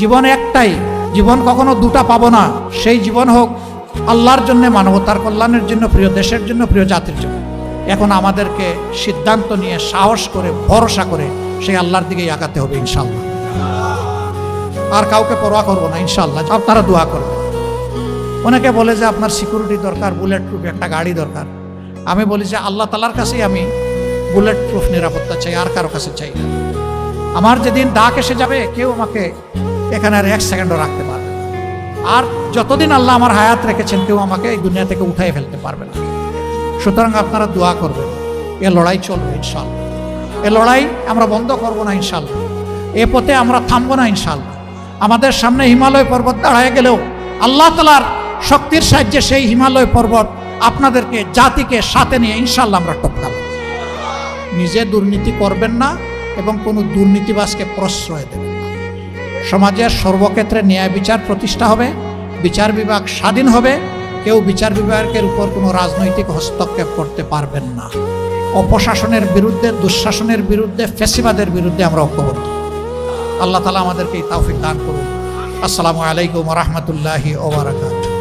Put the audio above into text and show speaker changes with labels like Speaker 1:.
Speaker 1: জীবন একটাই, জীবন কখনো দুটা পাবো না। সেই জীবন হোক আল্লাহর জন্য, মানবতার কল্যাণের জন্য, প্রিয় দেশের জন্য, প্রিয় জাতির জন্য। এখন আমাদেরকে সিদ্ধান্ত নিয়ে সাহস করে ভরসা করে সেই আল্লাহর দিকেই আগাতে হবে ইনশাআল্লাহ। আর কাউকে পরোয়া করবো না ইনশাআল্লাহ। আপনারা দোয়া করবেন। অনেকে বলে যে আপনার সিকিউরিটি দরকার, বুলেট প্রুফ একটা গাড়ি দরকার। আমি বলি যে আল্লাহ তাআলার কাছেই আমি বুলেট প্রুফ নিরাপত্তা চাই, আর কারো কাছে চাই না। আমার যেদিন ডাক এসে যাবে কেউ আমাকে এখানে আর এক সেকেন্ডও রাখতে পারবে না। আর যতদিন আল্লাহ আমার হায়াত রেখেছেন কেউ আমাকে এই দুনিয়া থেকে উঠাই ফেলতে পারবে না। সুতরাং আপনারা দোয়া করবেন। এ লড়াই চলবে ইনশাআল্লাহ। এ লড়াই আমরা বন্ধ করব না ইনশাআল্লাহ। এ পথে আমরা থামবো না ইনশাআল্লাহ। আমাদের সামনে হিমালয় পর্বত দাঁড়ায় গেলেও আল্লাহ তাআলার শক্তির সাহায্যে সেই হিমালয় পর্বত আপনাদেরকে, জাতিকে সাথে নিয়ে ইনশাআল্লাহ আমরা টপকাবো। নিজে দুর্নীতি করবেন না এবং কোনো দুর্নীতিবাজকে প্রশ্রয় দেবেন না। সমাজের সর্বক্ষেত্রে ন্যায় বিচার প্রতিষ্ঠা হবে, বিচার বিভাগ স্বাধীন হবে। কেউ বিচার বিভাগের উপর কোনো রাজনৈতিক হস্তক্ষেপ করতে পারবেন না। অপশাসনের বিরুদ্ধে, দুঃশাসনের বিরুদ্ধে, ফ্যাসিবাদের বিরুদ্ধে আমরা ঐক্যবদ্ধ। আল্লাহ তাআলা আমাদেরকে এই তৌফিক দান করুন। আসসালামু আলাইকুম ওয়া রাহমাতুল্লাহি ওয়া বারাকাতুহু।